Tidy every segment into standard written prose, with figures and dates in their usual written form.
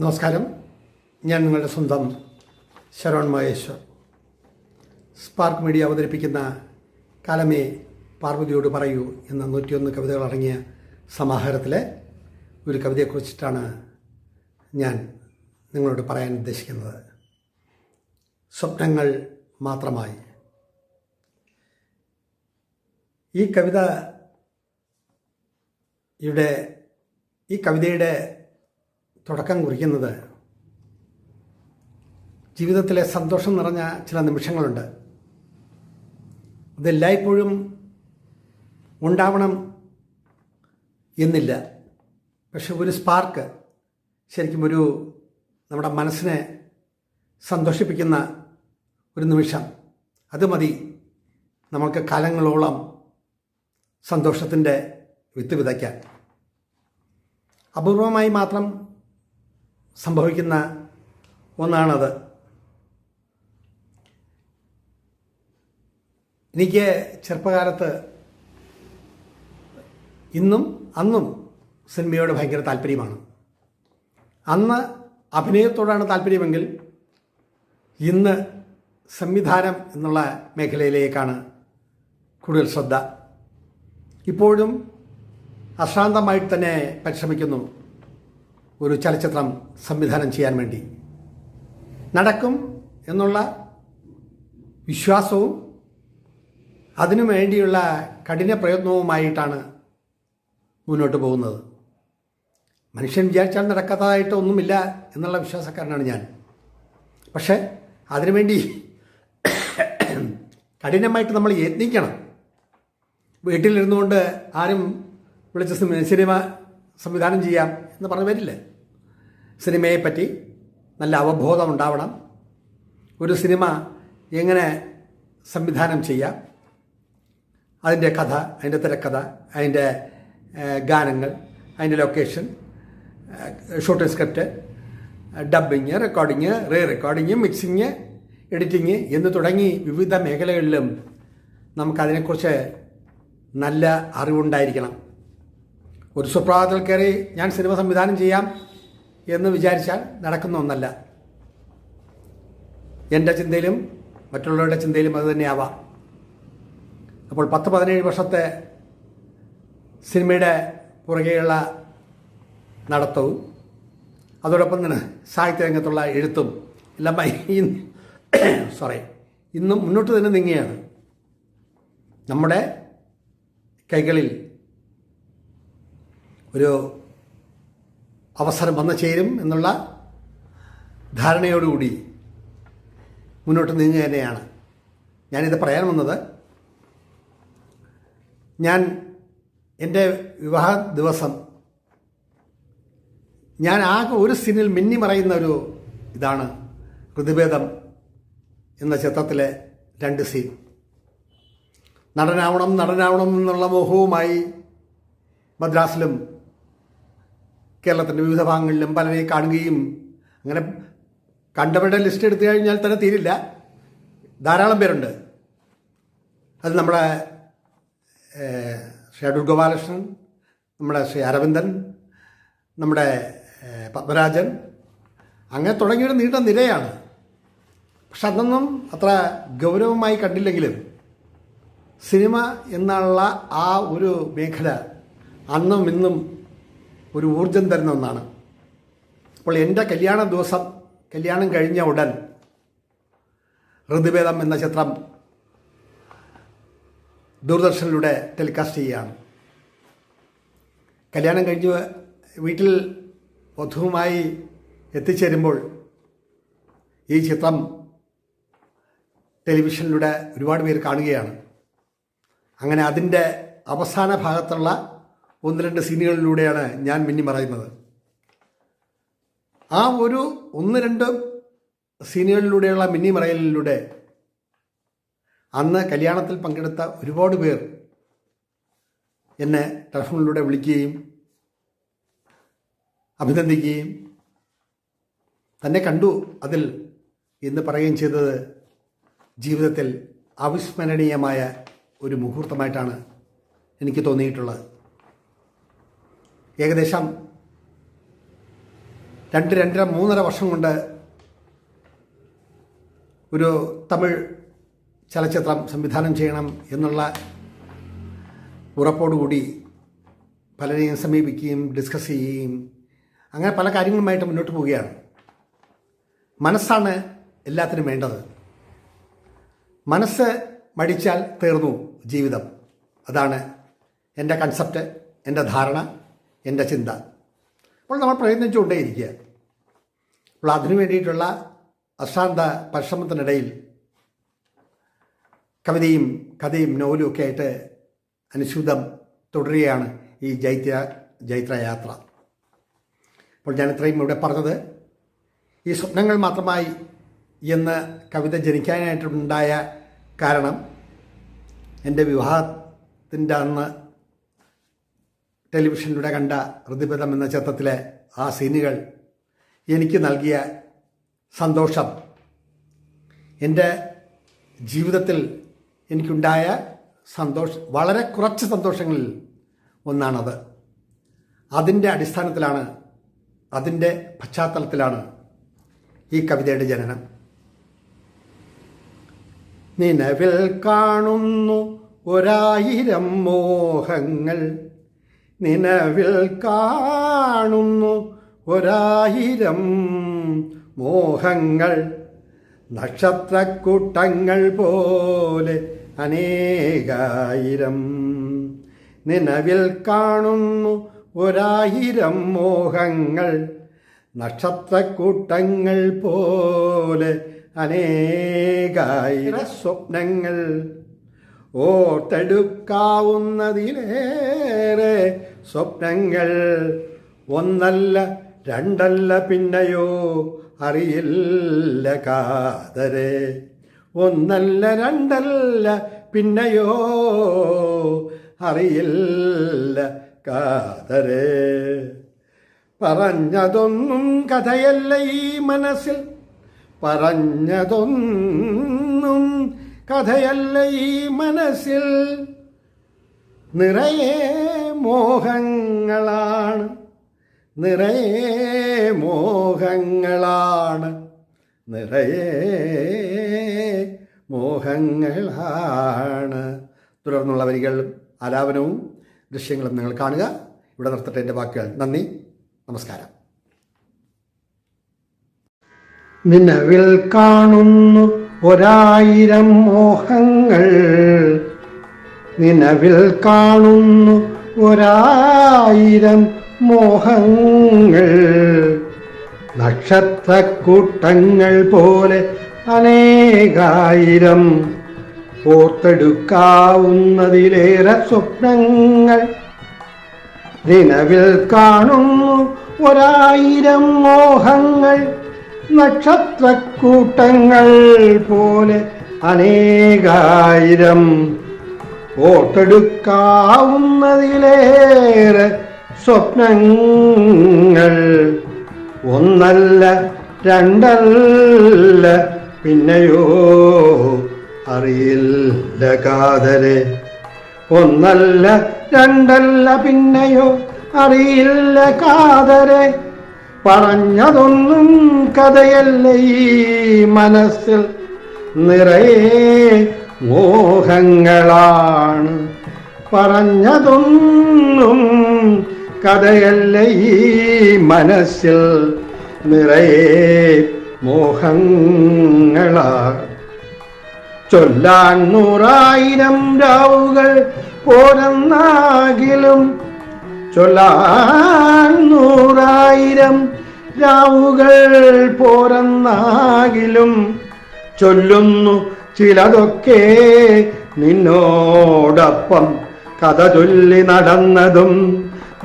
നമസ്കാരം. ഞാൻ നിങ്ങളുടെ സ്വന്തം ശരവൺ മഹേശ്വർ. സ്പാർക്ക് മീഡിയ അവതരിപ്പിക്കുന്ന കാലമേ പാർവതിയോട് പറയൂ എന്ന 101 കവിതകൾ അടങ്ങിയ സമാഹാരത്തിലെ ഒരു കവിതയെക്കുറിച്ചിട്ടാണ് ഞാൻ നിങ്ങളോട് പറയാൻ ഉദ്ദേശിക്കുന്നത്. സ്വപ്നങ്ങൾ മാത്രമായി. ഈ കവിതയുടെ തുടക്കം കുറിക്കുന്നത് ജീവിതത്തിലെ സന്തോഷം നിറഞ്ഞ ചില നിമിഷങ്ങളുണ്ട്. അതെല്ലായ്പ്പോഴും ഉണ്ടാവണം എന്നില്ല. പക്ഷെ ഒരു സ്പാർക്ക്, ശരിക്കും നമ്മുടെ മനസ്സിനെ സന്തോഷിപ്പിക്കുന്ന ഒരു നിമിഷം, അത് മതി നമ്മൾക്ക് കാലങ്ങളോളം സന്തോഷത്തിൻ്റെ വിത്ത് വിതയ്ക്കാൻ. അപൂർവമായി മാത്രം സംഭവിക്കുന്ന ഒന്നാണത്. എനിക്ക് ചെറുപ്പകാലത്ത് ഇന്നും അന്നും സിനിമയോട് ഭയങ്കര താല്പര്യമാണ്. അന്ന് അഭിനയത്തോടാണ് താല്പര്യമെങ്കിൽ ഇന്ന് സംവിധാനം എന്നുള്ള മേഖലയിലേക്കാണ് കൂടുതൽ ശ്രദ്ധ. ഇപ്പോഴും അശ്രാന്തമായിട്ട് തന്നെ പരിശ്രമിക്കുന്നു ഒരു ചലച്ചിത്രം സംവിധാനം ചെയ്യാൻ വേണ്ടി. നടക്കും എന്നുള്ള വിശ്വാസവും അതിനു വേണ്ടിയുള്ള കഠിന പ്രയത്നവുമായിട്ടാണ് മുന്നോട്ട് പോകുന്നത്. മനുഷ്യൻ വിചാരിച്ചാൽ നടക്കാത്തതായിട്ട് ഒന്നുമില്ല എന്നുള്ള വിശ്വാസക്കാരനാണ് ഞാൻ. പക്ഷേ അതിനുവേണ്ടി കഠിനമായിട്ട് നമ്മൾ യത്നിക്കണം. വീട്ടിലിരുന്നുകൊണ്ട് ആരും വിളിച്ച് സിനിമ സംവിധാനം ചെയ്യാം എന്ന് പറഞ്ഞു വരില്ല. സിനിമയെപ്പറ്റി നല്ല അവബോധം ഉണ്ടാവണം. ഒരു സിനിമ എങ്ങനെ സംവിധാനം ചെയ്യാം, അതിൻ്റെ കഥ, അതിൻ്റെ തിരക്കഥ, അതിൻ്റെ ഗാനങ്ങൾ, അതിൻ്റെ location, shooting script, dubbing, recording, rerecording, mixing, editing എന്ന് തുടങ്ങി വിവിധ മേഖലകളിലും നമുക്കതിനെക്കുറിച്ച് നല്ല അറിവുണ്ടായിരിക്കണം. ഒരു സുപ്രഭാതത്തിൽ കയറി ഞാൻ സിനിമ സംവിധാനം ചെയ്യാം എന്ന് വിചാരിച്ചാൽ നടക്കുന്ന ഒന്നല്ല. എൻ്റെ ചിന്തയിലും മറ്റുള്ളവരുടെ ചിന്തയിലും അത് തന്നെയാവാം. അപ്പോൾ 10-17 വർഷത്തെ സിനിമയുടെ പുറകെയുള്ള നടത്തവും അതോടൊപ്പം തന്നെ സാഹിത്യ രംഗത്തുള്ള എഴുത്തും എല്ലാം ഇന്നും മുന്നോട്ട് തന്നെ നീങ്ങുകയാണ്. നമ്മുടെ കൈകളിൽ ഒരു അവസരം വന്നു ചേരും എന്നുള്ള ധാരണയോടുകൂടി മുന്നോട്ട് നീങ്ങുക തന്നെയാണ്. ഞാനിത് പറയാൻ വന്നത്, ഞാൻ എൻ്റെ വിവാഹ ദിവസം ഞാൻ ആകെ ഒരു സീനിൽ മിന്നിമറയുന്ന ഒരു ഇതാണ് ഋതുഭേദം എന്ന ചിത്രത്തിലെ 2 സീൻ. നടനാവണം എന്നുള്ള മോഹവുമായി മദ്രാസിലും കേരളത്തിൻ്റെ വിവിധ ഭാഗങ്ങളിലും പലരെ കാണുകയും, അങ്ങനെ കണ്ടവരുടെ ലിസ്റ്റ് എടുത്തു കഴിഞ്ഞാൽ തന്നെ തീരില്ല. ധാരാളം പേരുണ്ട്. അത് നമ്മുടെ ശ്രീ അടൂർ ഗോപാലകൃഷ്ണൻ, നമ്മുടെ ശ്രീ അരവിന്ദൻ, നമ്മുടെ പത്മരാജൻ, അങ്ങനെ തുടങ്ങിയൊരു നീണ്ട നിരയാണ്. പക്ഷെ അതൊന്നും അത്ര ഗൗരവമായി കണ്ടില്ലെങ്കിലും സിനിമ എന്നുള്ള ആ ഒരു മേഖല അന്നും ഇന്നും ഒരു ഊർജം തരുന്ന ഒന്നാണ്. അപ്പോൾ എൻ്റെ കല്യാണം കഴിഞ്ഞ ഉടൻ ഋതുഭേദം എന്ന ചിത്രം ദൂരദർശനിലൂടെ ടെലികാസ്റ്റ് ചെയ്യുകയാണ്. കല്യാണം കഴിഞ്ഞ് വീട്ടിൽ വധുവുമായി എത്തിച്ചേരുമ്പോൾ ഈ ചിത്രം ടെലിവിഷനിലൂടെ ഒരുപാട് പേര് കാണുകയാണ്. അങ്ങനെ അതിൻ്റെ അവസാന ഭാഗത്തുള്ള 1-2 സീനുകളിലൂടെയാണ് ഞാൻ മിന്നിമറയുന്നത്. ആ ഒരു 1-2 സീനുകളിലൂടെയുള്ള മിന്നിമറയലിലൂടെ അന്ന് കല്യാണത്തിൽ പങ്കെടുത്ത ഒരുപാട് പേർ എന്നെ ടെലിഫോണിലൂടെ വിളിക്കുകയും അഭിനന്ദിക്കുകയും തന്നെ കണ്ടു അതിൽ എന്ന് പറയുകയും ചെയ്തത് ജീവിതത്തിൽ അവിസ്മരണീയമായ ഒരു മുഹൂർത്തമായിട്ടാണ് എനിക്ക് തോന്നിയിട്ടുള്ളത്. ഏകദേശം 2, 3 വർഷം കൊണ്ട് ഒരു തമിഴ് ചലച്ചിത്രം സംവിധാനം ചെയ്യണം എന്നുള്ള ഉറപ്പോടുകൂടി പലരെയും സമീപിക്കുകയും ഡിസ്കസ് ചെയ്യുകയും അങ്ങനെ പല കാര്യങ്ങളുമായിട്ട് മുന്നോട്ട് പോവുകയാണ്. മനസ്സാണ് എല്ലാത്തിനും വേണ്ടത്. മനസ്സ് മടിച്ചാൽ തീർന്നു ജീവിതം. അതാണ് എൻ്റെ കൺസെപ്റ്റ്, എൻ്റെ ധാരണ, എൻ്റെ ചിന്ത. അപ്പോൾ നമ്മൾ പ്രയത്നിച്ചുകൊണ്ടേയിരിക്കുക. അപ്പോൾ അതിനു വേണ്ടിയിട്ടുള്ള അശ്രാന്ത പരിശ്രമത്തിനിടയിൽ കവിതയും കഥയും നോവലും ഒക്കെ ആയിട്ട് അനുസ്യൂതം തുടരുകയാണ് ഈ ജൈത്രയാത്ര. അപ്പോൾ ഞാൻ ഇത്രയും ഇവിടെ പറഞ്ഞത് ഈ സ്വപ്നങ്ങൾ മാത്രമായി എന്ന് കവിത ജനിക്കാനായിട്ടുണ്ടായ കാരണം എൻ്റെ വിവാഹത്തിൻ്റെ അന്ന് ടെലിവിഷനിലൂടെ കണ്ട ഹൃദയപഥം എന്ന ചിത്രത്തിലെ ആ സീനുകൾ എനിക്ക് നൽകിയ സന്തോഷം, എൻ്റെ ജീവിതത്തിൽ എനിക്കുണ്ടായ വളരെ കുറച്ച് സന്തോഷങ്ങളിൽ ഒന്നാണത്. അതിൻ്റെ അടിസ്ഥാനത്തിലാണ്, അതിൻ്റെ പശ്ചാത്തലത്തിലാണ് ഈ കവിതയുടെ ജനനം. നിലവിൽ കാണുന്നു 1000 മോഹങ്ങൾ, നിലവിൽ കാണുന്നു 1000 മോഹങ്ങൾ, നക്ഷത്രക്കൂട്ടങ്ങൾ പോലെ അനേകായിരം. നിലവിൽ കാണുന്നു 1000 മോഹങ്ങൾ, നക്ഷത്രക്കൂട്ടങ്ങൾ പോലെ അനേകായിരം സ്വപ്നങ്ങൾ, ഓർത്തെടുക്കാവുന്നതിലേറെ സ്വപ്നങ്ങൾ. ഒന്നല്ല രണ്ടല്ല പിന്നെയോ അറിയില്ല കാതരെ, ഒന്നല്ല രണ്ടല്ല പിന്നെയോ അറിയില്ല കാതരെ. പറഞ്ഞതൊന്നും കഥയല്ല ഈ മനസ്സിൽ, പറഞ്ഞതൊന്നും കഥയല്ല ഈ മനസ്സിൽ, നിറയെ മോഹങ്ങളാണ്, നിറയെ മോഹങ്ങളാണ്, നിറയെ മോഹങ്ങളാണ്. തുടർന്നുള്ള വരികളും ആലാപനവും ദൃശ്യങ്ങളും നിങ്ങൾ കാണുക. ഇവിടെ നിർത്തട്ടെ എൻ്റെ വാക്കുകൾ. നന്ദി, നമസ്കാരം. നിലവിൽ കാണുന്നു 1000 മോഹങ്ങൾ, നിലവിൽ കാണുന്നു 1000 മോഹങ്ങൾ, നക്ഷത്രക്കൂട്ടങ്ങൾ പോലെ അനേകായിരം, ഓർത്തെടുക്കാവുന്നതിലേറെ സ്വപ്നങ്ങൾ. നിലവിൽ കാണുന്നു 1000 മോഹങ്ങൾ, നക്ഷത്രക്കൂട്ടങ്ങൾ പോലെ അനേകായിരം, ഓർത്തെടുക്കാവുന്നതിലേറെ സ്വപ്നങ്ങൾ. ഒന്നല്ല രണ്ടല്ല പിന്നെയോ അറിയില്ല കാതരെ, ഒന്നല്ല രണ്ടല്ല പിന്നെയോ അറിയില്ല കാതരെ. പറഞ്ഞതൊന്നും കഥയല്ല ഈ മനസ്സിൽ, നിറയെ മോഹങ്ങളാണ്. പറഞ്ഞതൊന്നും കഥയല്ല ഈ മനസ്സിൽ, നിറയെ മോഹങ്ങളാണ്. ചൊല്ലാൻ 100,000 രാവുകൾ പോരെന്നാകിലും, ചൊല്ലാൻ 100,000 രാവുകൾ പോരെന്നാകിലും, ചൊല്ലുന്നു ചിലതൊക്കെ നിന്നോടൊപ്പം. കഥ ചൊല്ലി നടന്നതും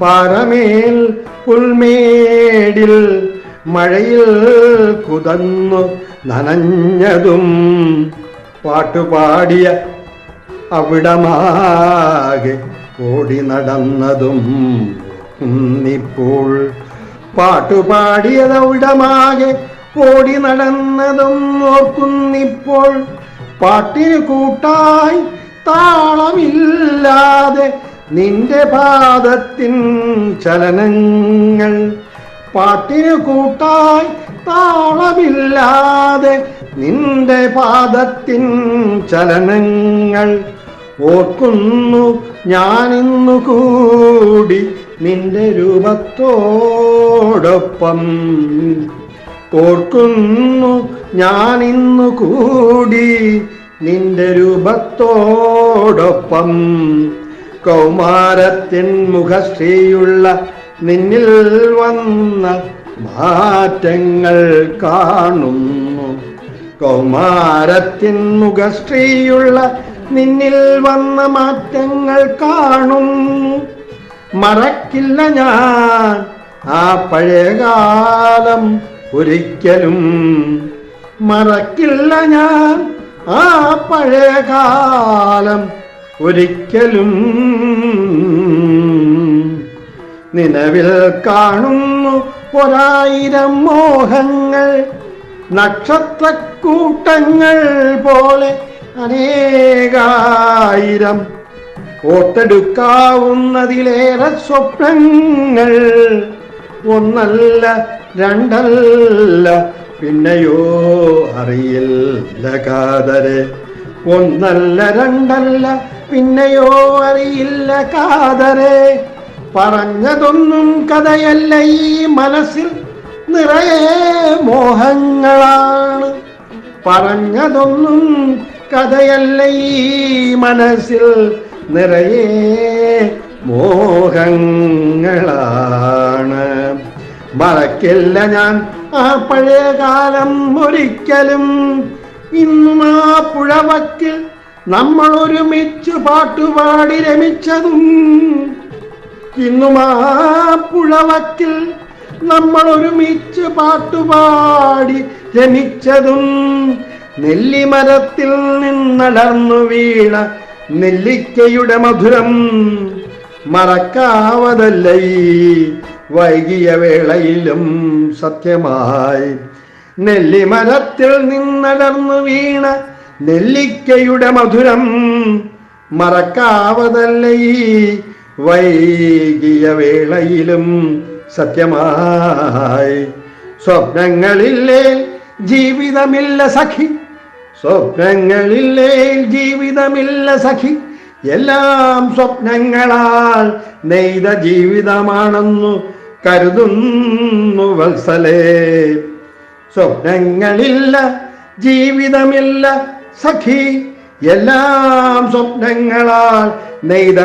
പാറമേൽ പുൽമേടിൽ മഴയിൽ കുതന്നു നനഞ്ഞതും, പാട്ടുപാടിയ അവിടമാകെ ഓടി നടന്നതും ഇപ്പോൾ, പാട്ടുപാടിയതവിടമാകെ ഓടി നടന്നതും ഓർക്കുന്നിപ്പോൾ. പാട്ടിന് കൂട്ടായി താളമില്ലാതെ നിന്റെ പാദത്തിൻ ചലനങ്ങൾ, പാട്ടിനു കൂട്ടായി താളമില്ലാതെ നിന്റെ പാദത്തിൻ ചലനങ്ങൾ ഓർക്കുന്നു ഞാനിന്നു കൂടി നിന്റെ രൂപത്തോടൊപ്പം. ഓർക്കുന്നു ഞാനിന്നു കൂടി നിന്റെ രൂപത്തോടൊപ്പം. കൗമാരത്തിൻ മുഖശ്രീയുള്ള നിന്നിൽ വന്ന മാറ്റങ്ങൾ കാണുന്നു. കൗമാരത്തിൻ മുഖശ്രീയുള്ള നിന്നിൽ വന്ന മാറ്റങ്ങൾ കാണുന്നു. മറക്കില്ല ഞാൻ ആ പഴയകാലം ഒരിക്കലും. മറക്കില്ല ഞാൻ ആ പഴയകാലം ഒരിക്കലും. നിലവിൽ കാണുന്നു 1000 മോഹങ്ങൾ, നക്ഷത്രക്കൂട്ടങ്ങൾ പോലെ അനേകായിരം. ഓർത്തെടുക്കാവുന്നതിലേറെ സ്വപ്നങ്ങൾ, ഒന്നല്ല രണ്ടല്ല പിന്നെയോ അറിയില്ല കാതരെ. ഒന്നല്ല രണ്ടല്ല പിന്നെയോ അറിയില്ല കാതരെ. പറഞ്ഞതൊന്നും കഥയല്ല, ഈ മനസ്സിൽ നിറയെ മോഹങ്ങളാണ്. പറഞ്ഞതൊന്നും കഥയല്ല, ഈ മനസ്സിൽ നിറയെ മോഹങ്ങളാണ്. മറക്കില്ല ഞാൻ ആ പഴയകാലം ഒരിക്കലും. ഇന്നും ആ പുഴവക്കിൽ നമ്മൾ ഒരുമിച്ച് പാട്ടുപാടി രമിച്ചതും. ഇന്നും ആ പുഴവക്കിൽ നമ്മൾ ഒരുമിച്ച് പാട്ടുപാടി രമിച്ചതും. നെല്ലിമരത്തിൽ നിന്നടർന്നു വീണ നെല്ലിക്കയുടെ മധുരം മറക്കാവതല്ല ഈ വൈകിയ വേളയിലും സത്യമായി. നെല്ലിമരത്തിൽ നിന്നടർന്നു വീണ നെല്ലിക്കയുടെ മധുരം മറക്കാവതല്ല ഈ വൈകിയ വേളയിലും സത്യമായി. സ്വപ്നങ്ങളില്ലേ ജീവിതമില്ല സഖി, സ്വപ്നങ്ങളില്ലേ ജീവിതമില്ല സഖി. എല്ലാം സ്വപ്നങ്ങളാൽ നെയ്ത ജീവിതമാണെന്നു കരുതുന്നു വത്സലേ. സ്വപ്നങ്ങളില്ല ജീവിതമില്ല സഖി, എല്ലാം സ്വപ്നങ്ങളാൽ നെയ്ത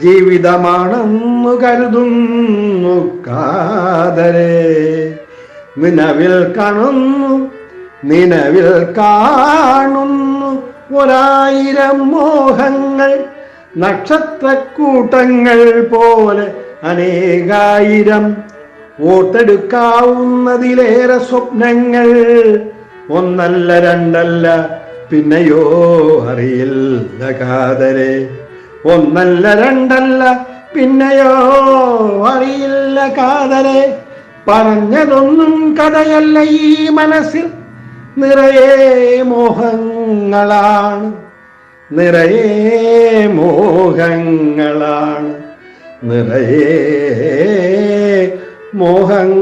ജീവിതമാണെന്നു കരുതുന്നു കാതരേ. നിലവിൽ കാണുന്നു നിലവിൽ കാണുന്നു 1000 മോഹങ്ങൾ, നക്ഷത്രക്കൂട്ടങ്ങൾ പോലെ അനേകായിരം. ഓർത്തെടുക്കാവുന്നതിലേറെ സ്വപ്നങ്ങൾ, ഒന്നല്ല രണ്ടല്ല പിന്നെയോ അറിയില്ല കാതരെ. ഒന്നല്ല രണ്ടല്ല പിന്നെയോ അറിയില്ല കാതരെ. പറഞ്ഞതൊന്നും കഥയല്ല, ഈ മനസ്സിൽ നിറയെ മോഹങ്ങളാണ്. നിറയെ മോഹങ്ങളാണ്. നിറയെ മോഹങ്ങളാണ്.